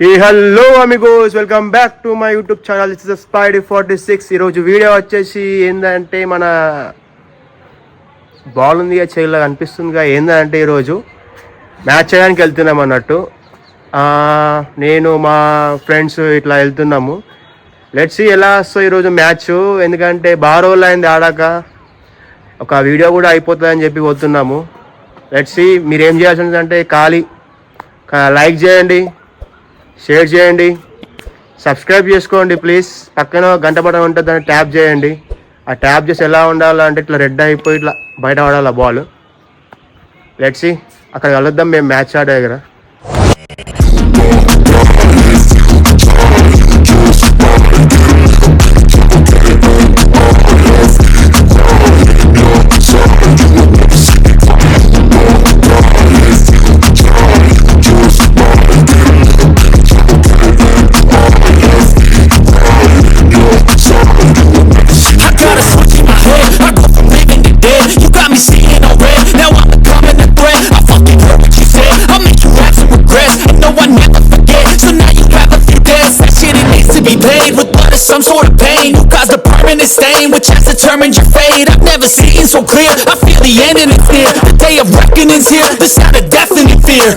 Hello Amigos, welcome back to my YouTube channel. This is Spidey 46. ఈరోజు video వచ్చేసి ఏంటంటే మన బాల్ ఉంది చేయలాగా అనిపిస్తుందిగా. ఏంటంటే ఈరోజు మ్యాచ్ చేయడానికి వెళ్తున్నాం అన్నట్టు. నేను మా ఫ్రెండ్స్ ఇట్లా వెళ్తున్నాము. లెట్స్ సీ ఎలా వస్తాయి ఈరోజు మ్యాచ్. ఎందుకంటే బాగా రోజులు అయింది ఆడాక, ఒక వీడియో కూడా అయిపోతుందని చెప్పి పోతున్నాము. Let's see. మీరు ఏం చేయాల్సింది అంటే ఖాళీ లైక్ చేయండి, షేర్ చేయండి, సబ్స్క్రైబ్ చేసుకోండి ప్లీజ్. పక్కన గంట బటన్ ఉంటుంది, దాన్ని ట్యాప్ చేయండి. ఆ ట్యాప్ చేసి ఎలా ఉండాలంటే ఇట్లా రెడ్ అయిపోయి ఇట్లా బయట పడాలి బాల్. లెట్స్ సీ, అక్కడ కలుద్దాం మేము మ్యాచ్ ఆడే దగ్గర. Some sort of pain, you caused a permanent stain, which has determined your fate. I've never seen so clear, I feel the end and it's near. The day of reckoning's here, the sound of deafening fear.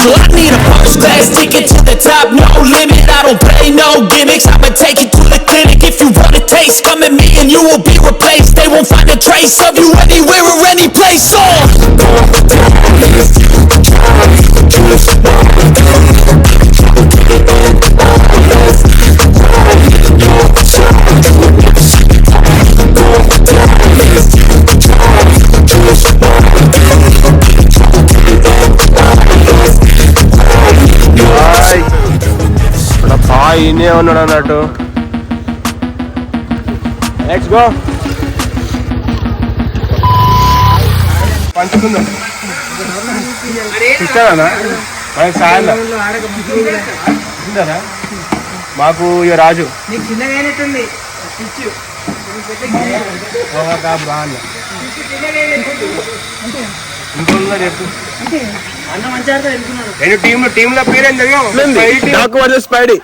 I need a first class ticket to the top, no limit. I don't play no gimmicks. I'ma take you to the clinic. If you want a taste, come at me and you will be replaced. They won't find a trace of you anywhere or any place. ఈయనే ఉన్నాడు అన్నట్టు. Let's go. పంచుకుందాం ఇస్తానా మాకు ఇక రాజు ఇంకో టీంల పేరు Spidey.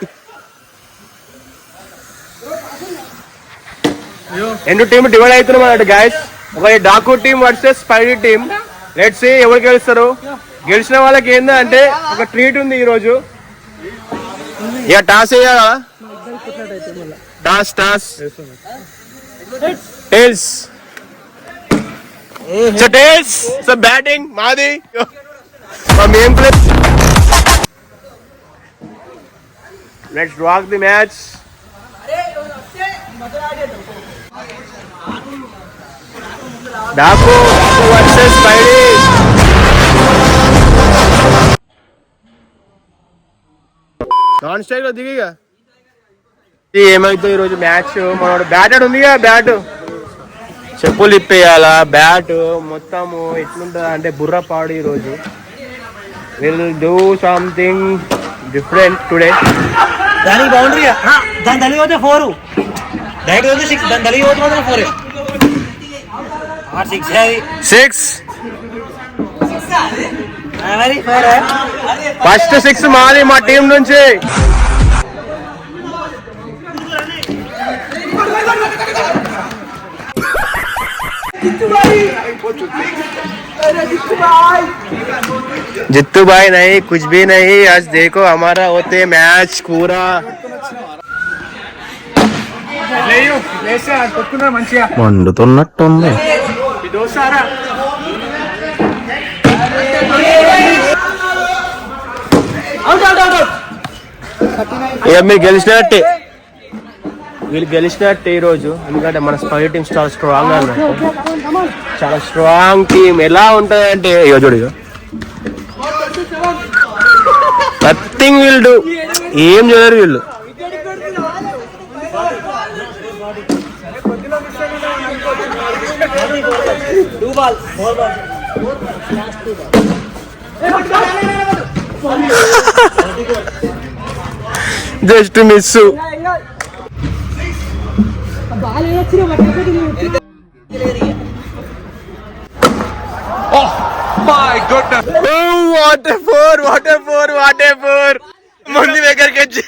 రెండు team divide అవుతున్నాం అన్నట్టు గాయస్. ఒక డాకు team versus Spidey team. Let's see ఎవరు గెలుస్తారు. గెలిచిన వాళ్ళకి ఏంటంటే ఒక ట్రీట్ ఉంది ఈరోజు. ఇక టాస్ వేయాలా? టాస్ టేల్స్ టేల్స్ బ్యాటింగ్ మాది. మేం play. Let's rock the match. Daaku versus Spidey. Non strike లో దిగిగా ఏమైతే ఈరోజు మ్యాచ్. మనోడు బ్యాట్ ఉందిగా, బ్యాట్ చెప్పులు ఇప్పేయాలా. బ్యాట్ మొత్తము ఎట్లుంటుంది అంటే బుర్ర పాడు. ఈరోజు will do something different today. దానికి బౌండరీ, దాని తల్లి పోతే 4, డైరెక్ట్ పోతే 6, దాని తల్లి పోతే మాత్రం 4. 6 ఫస్ట్ 6 మాది మా టీం నుంచి. जित्तू भाई नहीं, कुछ भी नहीं. आज देखो हमारा होते मैच पूरा. మండుతున్నట్టుంది. ఇక మీరు గెలిచినట్టే, వీళ్ళు గెలిచినట్టే ఈరోజు. ఎందుకంటే మన స్పైడీ టీం చాలా స్ట్రాంగ్ అన్నట్టు. చాలా స్ట్రాంగ్ టీం. ఎలా ఉంటుంది అంటే చూడు నథింగ్ విల్ డూ. ఏం చేయరు వీళ్ళు. Just miss. ముందు దగ్గరికి వచ్చి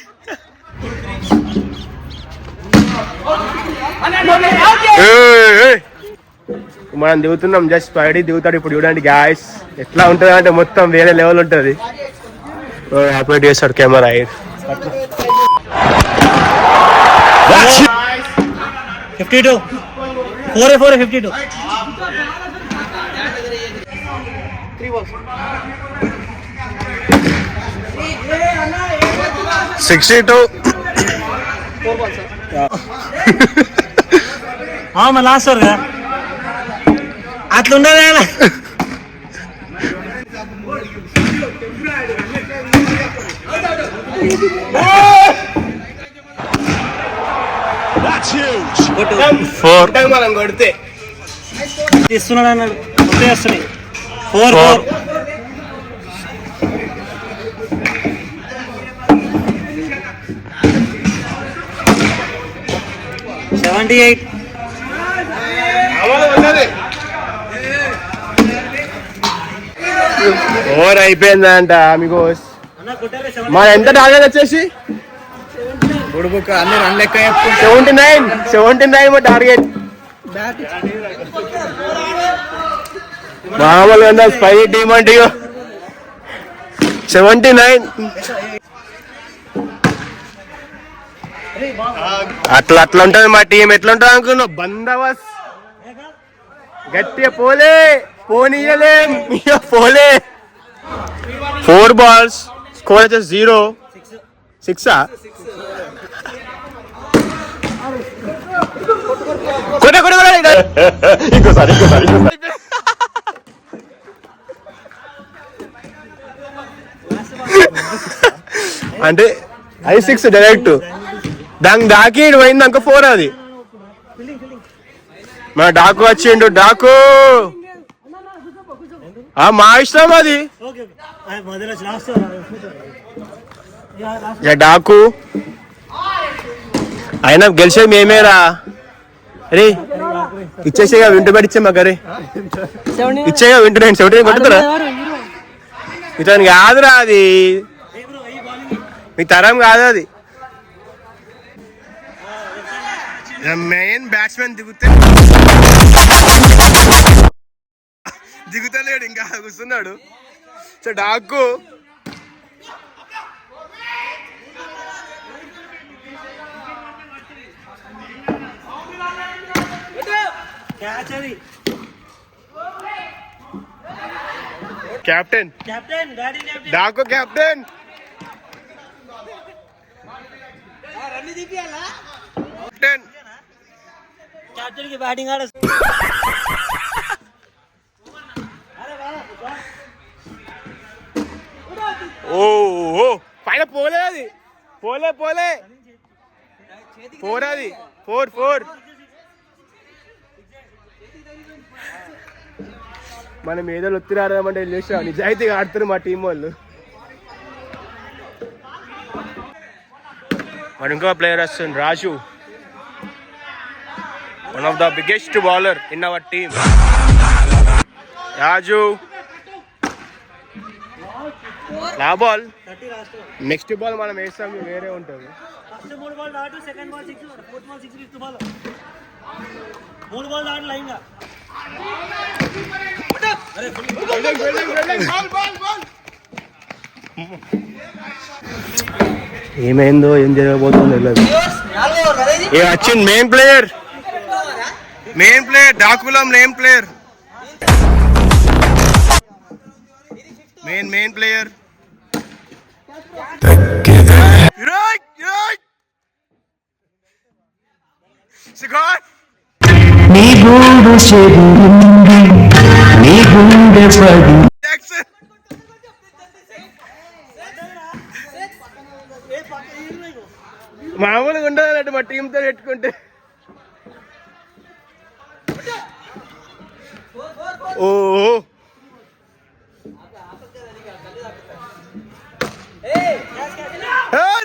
మనం దిగుతున్నాం. జస్ట్ పైడి దిగుతాడు ఇప్పుడు. చూడండి గ్యాస్ ఎట్లా ఉంటుంది అంటే మొత్తం వేరే లెవెల్ ఉంటుంది. ఆపరేట్ చేస్తాడు కెమెరా. 52 4 52 62 మరి లాస్ట్ ఓవర్ కదా అట్లా ఉండదు. కొడితే తీస్తున్నాడు అన్నాడు. వస్తున్నాయి 4 78 ఓవర్ అయిపోయిందంట మీకు. మన ఎంత టార్గెట్ వచ్చేసి 79 మా టార్గెట్. మామూలుగా స్పై టీమ్ అంటే 79. అట్లా ఉంటది మా టీం. ఎట్లా ఉంటుంది అనుకున్నావు? బందోబస్త్ గట్టిగా పోనీయలేం. 4 balls స్కోర్ వచ్చేసి 0. 6 ఇంకోసారి అంటే అది 6 డైరెక్ట్. దానికి దాకి పోయింది అనుకో 4 అది. మా డాకు వచ్చిండు. డాకు మా ఇష్టం అది. డాకు అయినా గెలిచేది మేమేరా. అరే ఇచ్చేసేగా వింటు పడిచ్చే మాకు. అరే ఇచ్చేగా వింటు. నేను 79 కొట్టుకురా. ఇతను కాదురా అది. మీ తరం కాదు అది. మెయిన్ బ్యాట్స్మెన్ దిగుతలేడు ఇంకా కూర్చున్నాడు. So Daaku captain Daaku captain. Batting ఆడ పైన పోలే అది. పోలే 4 అది. 4 మనం ఏదో ఒత్తిడి ఆడదామంటే వెళ్ళేసా. నిజాయితీగా ఆడుతారు మా టీం వాళ్ళు. మరి ఇంకో ప్లేయర్ వస్తుంది Raju. One of the biggest bowler in our team. Raju నా బాల్. నెక్స్ట్ బాల్ మనం వేస్తాం వేరే ఉంటుంది. ఏమైందో ఏం జరగబోతుందో తెలియదు. వచ్చింది మెయిన్ ప్లేయర్ డాకులం. మెయిన్ ప్లేయర్ నీ గూడు చెరువుంది, నీ గుండె పడి మామూలుగా ఉండదు మా టీంతో పెట్టుకుంటే. ఓ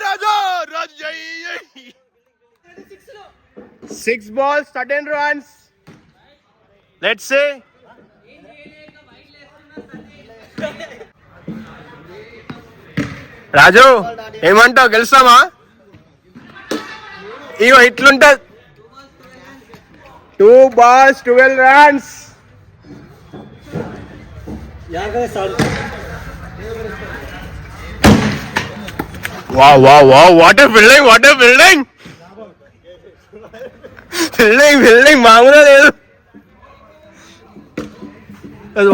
రాజు రాజు 6 balls 13 runs. Let's say రాజు ఏమంటావు, గెలుస్తామా? ఇగో ఇట్లుంటది. 2 balls 12 runs. Wow, wow, wow, what a building, what a building. Building, మామూలుగా లేదు.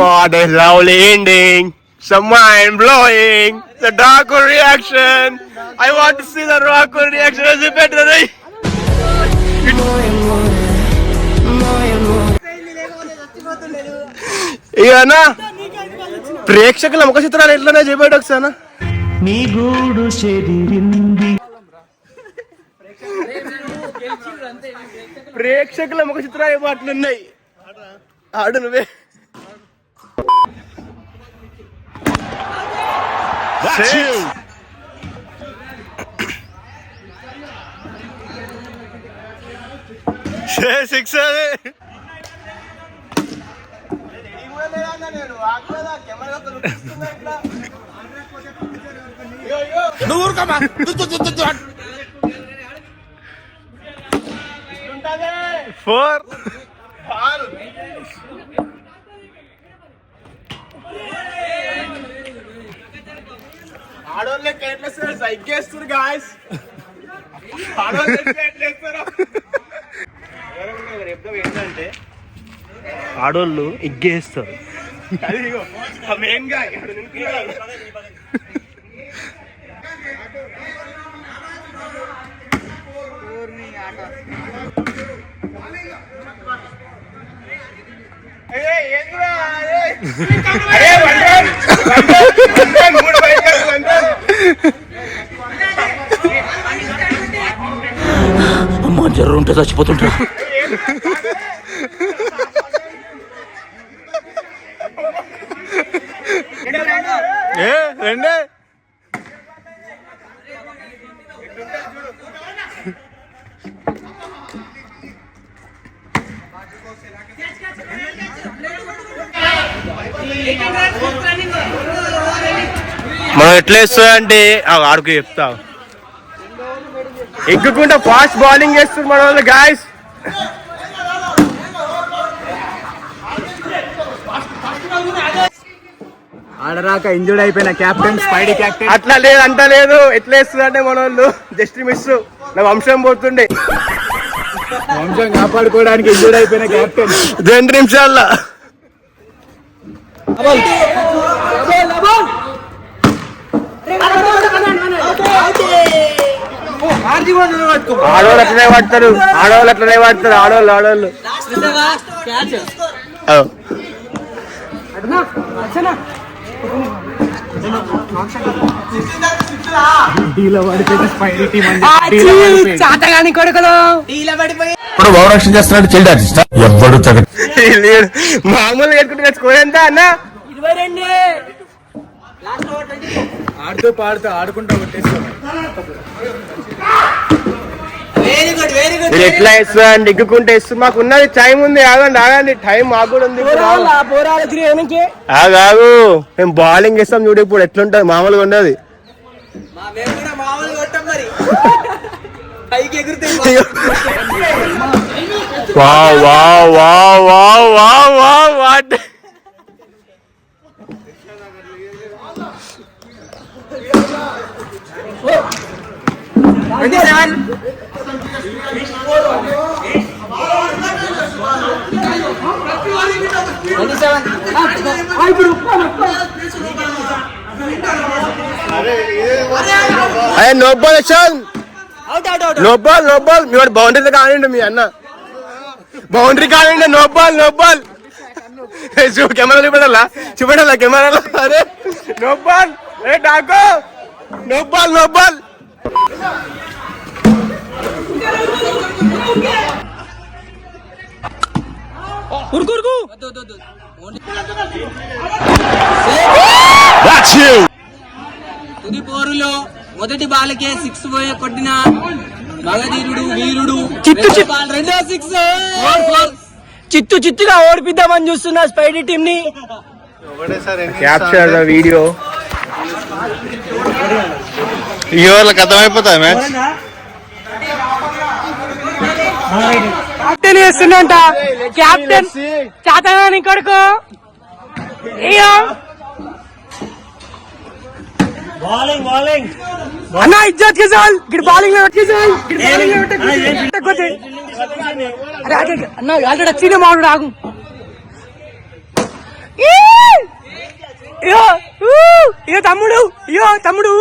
What a lovely ending. Some mind blowing. The Draco reaction. I want to see the Draco reaction. Is it better? ఇవన్నా ప్రేక్షకుల ముఖ చిత్రాలు ఎట్లనే చెప్పాడు ఒకసారి. నీ గూడు చెదిరింది. ప్రేక్షకుల ముఖ చిత్రాలు ఏమో అట్లున్నాయి. ఆడు నువ్వే. సిక్స్ అది. ఫోర్. ఆడోళ్ళకి ఎట్లేస్తారు, సైగేస్తారు గాయస్. ఆడోళ్ళకి ఎట్లేస్తారు ఏంటంటే ఆడోళ్ళు ఎగ్గేస్తారు. అమ్మా జ్వరం ఉంటే చచ్చిపోతుంటా. రెండే. మనం ఎట్లా వేస్తా అంటే ఆడుకు చెప్తా. ఎగ్గుకుంటా ఫాస్ట్ బౌలింగ్ చేస్తారు మన వాళ్ళు గాయస్. ఆడరాక ఇంజూర్డ్ అయిపోయిన కెప్టెన్ స్పైడీ కెప్టెన్. అట్లా లేదు, అంత లేదు. ఎట్లా వేస్తుంది అంటే మన వాళ్ళు జస్ట్ మిస్. నా వంశం పోతుండే. వంశం కాపాడుకోవడానికి ఇంజూర్డ్ అయిపోయిన కెప్టెన్ 2 నిమిషాల్లో. ఆడవాళ్ళు అట్లనే పడతారు. ఆడవాళ్ళు భావరక్షణ చేస్తున్నాడు చైల్డ్ ఆర్టిస్ట్ ఎవ్వడు మామూలుగా ఎత్తుకుంటే స్కోర్ ఎంత అన్న? 22. ఆడుతూ పాడుతూ ఆడుకుంటూ కొట్టేస్తాం. మీరు ఎట్లా వేస్తా అండి? ఎగ్గుకుంటే ఇస్తుంది. మాకు ఉన్నది టైం ఉంది. ఆగండి టైం మాకు కూడా ఉంది. ఆగు, మేము బౌలింగ్ వేస్తాం చూడు. ఇప్పుడు ఎట్లుంటది, మామూలుగా ఉండదు. What no ball no ball. మీ వాడు బౌండరీ కానివ్వండి. మీ అన్న బౌండరీ కానివ్వండి. No ball. కెమెరా చూపెట్టాలా కెమెరాలో? అరే నో బాల్. డాకో నో బాల్. తుది పోరులో మొదటి బాలకే 6 కొట్టిన మగధీరుడు వీరుడు రెండో 6 చిత్తుగా ఓడిపిద్దామని చూస్తున్నా స్పైడీ టీమ్ ని. Capture the video. ఈ వాళ్ళకి అర్థమైపోతుంది మ్యాచ్. కెప్టెన్ చేస్తున్నంట కెప్టెన్ చాతగాని కొడుకు. బౌలింగ్ బౌలింగ్ అన్నా ఇజ్జత్ కి సాల్ గిడ్ బౌలింగ్ లో అన్న ఆల్రెడీ వచ్చిన మాడు ఆగు. ఇయో తమ్ముడు తమ్ముడు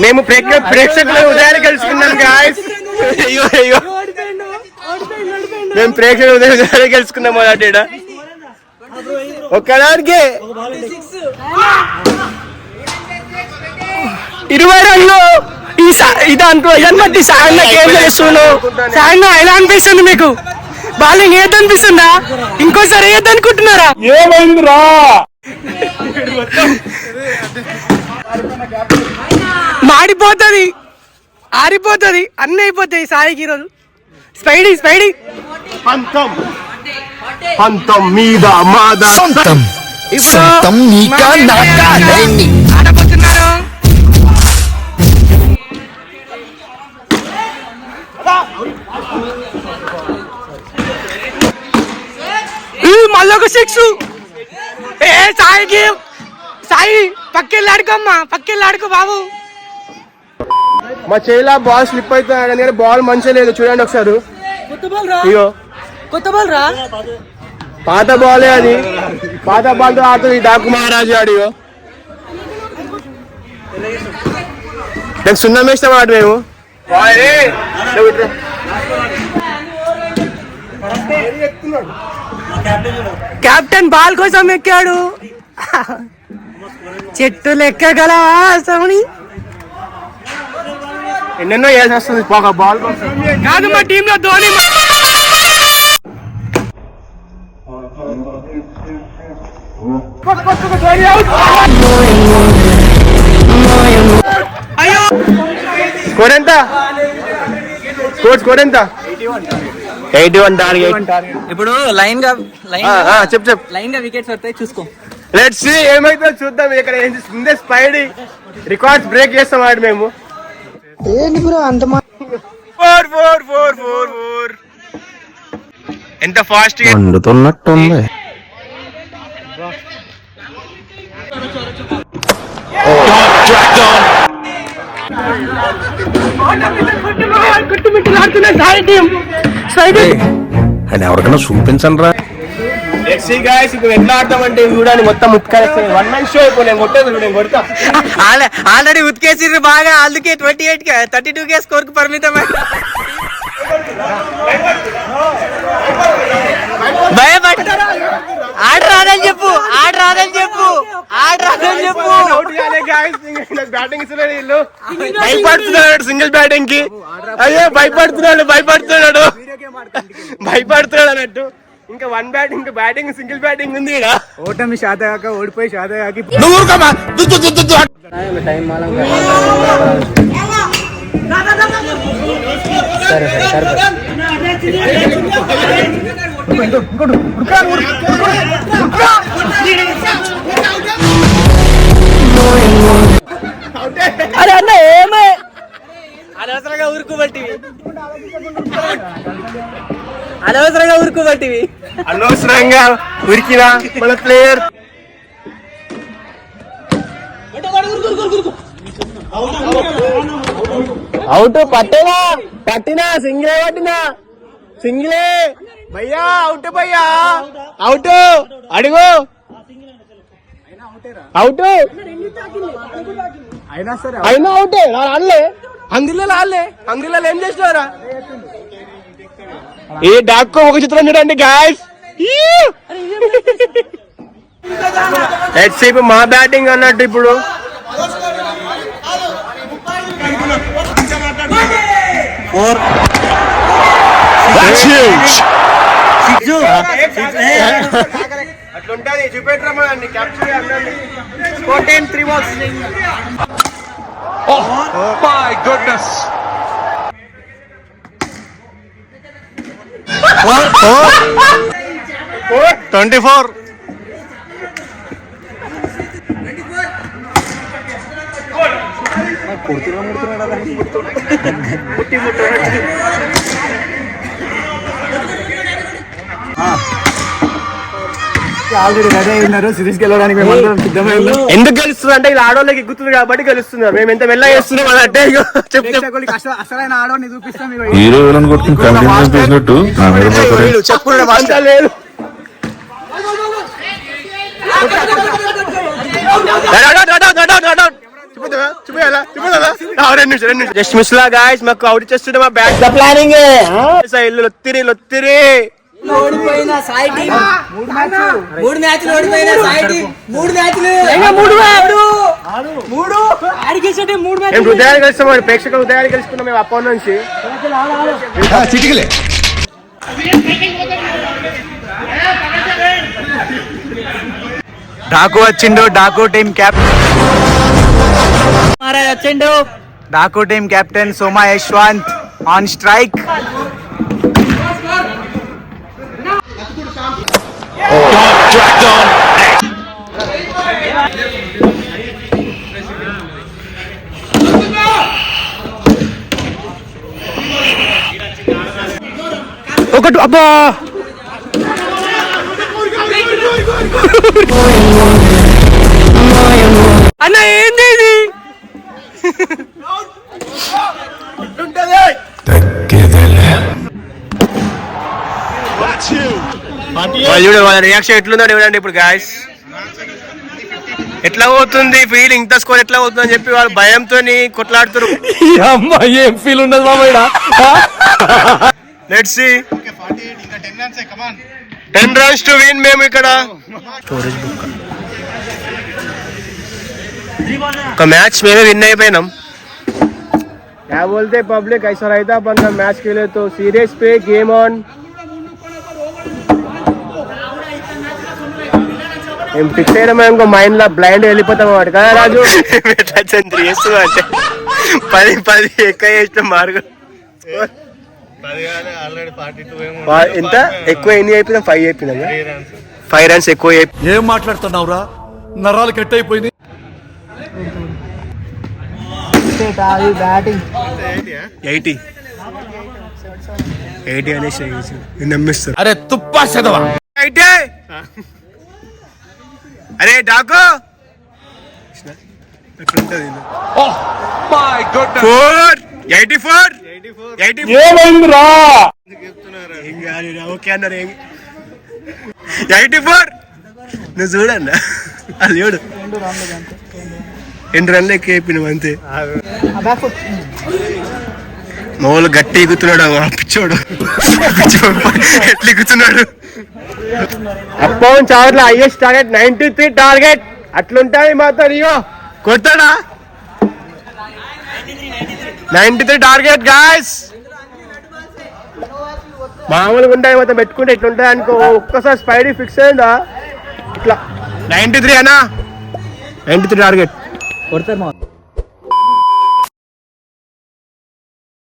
మేము ప్రేక్షకుల ఉదయాన్ని గెలుచుకున్నాం గాయస్. మేము ప్రేక్షకుల ఉదయాన్ని గెలుచుకున్నాం మొదటి ఒక్కదానికి 20 రన్లు. ఇదంతా బట్టి సాయన్న ఏం చేస్తున్నావు? సాయన్న ఎలా అనిపిస్తుంది మీకు? బౌలింగ్ ఏదనిపిస్తుందా? ఇంకోసారి ఏదనుకుంటున్నారా? ఏమైందిరా? మాడిపోతుంది, ఆరిపోతుంది, అన్నీ అయిపోతాయి సాయికి ఈరోజు. స్పైడీ పంతం మీద మాద ఆడబోతున్నారు. మళ్ళొక 6. సాయి పక్కెళ్ళి ఆడుకోమ్మా, పక్కెళ్ళి ఆడుకో బాబు. మా చేలా బాల్ స్లిప్ అవుతుంది. బాల్ మంచిగా లేదు చూడండి ఒకసారి. అయ్యో కొత్త బాల్ రా, పాత బాలే అది. పాత బాల్ తో ఆడుతుంది డాకు మహారాజు ఆడియో. నేను సున్నం వేస్తాం ఆడు మేము. కెప్టెన్ బాల్ కోసం ఎక్కాడు. చెట్టు లెక్కగలవా సౌని? ఎన్నెన్నో వేసి వస్తుంది ఒక బాల్ కాదు మా టీమ్ లో ధోని. అయ్యో స్కోర్ ఎంత? స్కోర్ ఎంత? 81 టార్గెట్. ఇప్పుడు లైన్ గా చెప్పు లైన్ గా వికెట్స్ వస్తాయి చూసుకో. లెట్స్ సీ ఏమైతే చూద్దాం. ఇక్కడ ఏం చేస్తుంది స్పైడీ రికార్డ్స్ బ్రేక్ చేస్తాం ఆడు మేము. ఏంటి బ్రో అంత 4 ఎంత ఫాస్ట్ గా వండుతున్నట్టుంది. అని ఎవరికైనా చూపించండి రా. లెట్స్ సీ గైస్ ఇప్పుడు ఎట్లా ఆడతామంటే చూడండి మొత్తం ఉత్కారేస్తాయి. 1 man షో అయిపోయి నేను కొట్టేది నేను కొడతా. ఆల్రెడీ ఉతికేసిర్రు బాగా, అందుకే 28 కే 32 కే స్కోర్ కు పరిమితం. భయపడతారా? ఆడ రాదని చెప్పు. బ్యాటింగ్ ఇస్తున్నాడు వీళ్ళు. భయపడుతున్నాడు సింగిల్ బ్యాటింగ్ కి. అయ్యో భయపడుతున్నాడు అన్నట్టు. ఇంకా 1 బ్యాటింగ్ బ్యాటింగ్ సింగిల్ బ్యాటింగ్ ఉంది. ఓటమి శాతగాక ఓడిపోయి శాతగాకి అరే అన్న ఏమే అనవసరంగా ఊరుకోబట్టివి, అనవసరంగా ఉరికినా మన ప్లేయర్. అవుట్ పట్టినా సింగిలే భయ్యా. అవుట్ అడుగు అవుట్ అయినా అవుటే. ఆడలే అంగిల్లో ఏం చేసినారా? ఈ డాక్కు ఒక చిత్రం చూడండి గాయస్. లెట్స్ ఇప్పుడు మా బ్యాటింగ్ అన్నట్టు ఇప్పుడు అట్లుంటది. చూపెట్టరా capture 3 balls. My goodness 24. Already ready అయినారు సిరీస్ కి వెళ్ళడానికి మేమందరం సిద్ధమై ఉన్నాం. ఎందుకు గెలుస్తుంది అంటే ఇలా ఆడోళ్ళకి ఎక్కుతుంది కాబట్టి గెలుస్తున్నారు. మేము ఎంత మెల్లగా చేస్తున్నాం అంటే ప్రేక్షకులకి అసలైన ఆడవాడిని చూపిస్తాం. హీరో విలన్ కొట్టుకుని కంటిన్యూస్ చేసినట్టు నా మీద పోతారు. చెప్పుకునే భాష లేదు. జస్ట్ మిస్ లా గాయ్స్ మాకు అవుట్ చేస్తుంటే మా బ్యాట్ ప్లానింగ్ ఇల్లు లొత్తిరి ఓడిపోయిన సాయి టీం 3 మ్యాచ్లు ఓడిపోయిన సాయి టీం 3 మ్యాచ్లు ఆడికేసే 3 మ్యాచ్లు మేము హృదయాలు కలుస్తాం. ప్రేక్షకుల హృదయాలు కలుసుకున్నాం మేము అప్పటి నుంచి. చిటికలే డాకు వచ్చిండు. డాకు టీం కెప్టెన్ మహారాజ్ వచ్చిండు. డాకు team captain Soma Yashwant on strike. ఒకటి అబ్బా అన్న ఏంది ఇది? చూడు వాళ్ళ రియాక్షన్ ఎట్లుందో చూడండి ఇప్పుడు గాయస్. ఎట్లా పోతుంది ఫీల్, ఇంత స్కోర్ ఎట్లా పోతుంది అని చెప్పి వాళ్ళు భయంతో కొట్లాడుతారు. ఏం ఫీల్ ఉండదు మామయ్య. Let's see 10 runs to win. మేము ఇక్కడ ఒక మ్యాచ్ మేమే విన్ అయిపోయినాం. क्या बोलते पब्लिक ऐसा रहता अपन का मैच खेले तो सीरियस पे गेम ऑन. మేము ఫిక్స్ అయ్యడం ఇంకో మైండ్ లో బ్లైండ్ వెళ్ళిపోతాం వాడు కదా రాజు. చంద్రి చేస్తూ అంటే 10 ఎక్కువ చేసిన మార్గం ఎంత ఎక్కువ ఎన్ని అయిపోయినా 5 అయిపోయినా 5 runs ఎక్కువ. ఏం మాట్లాడుతున్నావురా, నరాలు కట్ అయిపోయింది. బ్యాటింగ్ 80 అనేసి నమ్మిస్తారు. అరే తుప్పా చదవా. అరే డాకో 84 నువ్వు చూడన్నా అది చూడు 2 runs ఎక్కువ అయిపోయినావు అంతే. మామూలు గట్టి ఎగుతున్నాడు పిచ్చోడు ఎట్లా ఎగుతున్నాడు. అప్పౌన్ చావర్లో హైయెస్ట్ టార్గెట్ 93 టార్గెట్ అట్లుంటుంది మాత్రం. ఇగో కొడతాడా 93 టార్గెట్ గాయస్. మామూలుగా ఉంటాయి మొత్తం పెట్టుకుంటే ఇట్లుంటుంది అనుకో. ఒక్కసారి స్పైడీ ఫిక్స్ అయిందా ఇట్లా 93 అన్నా 93 టార్గెట్ కొడతారు మా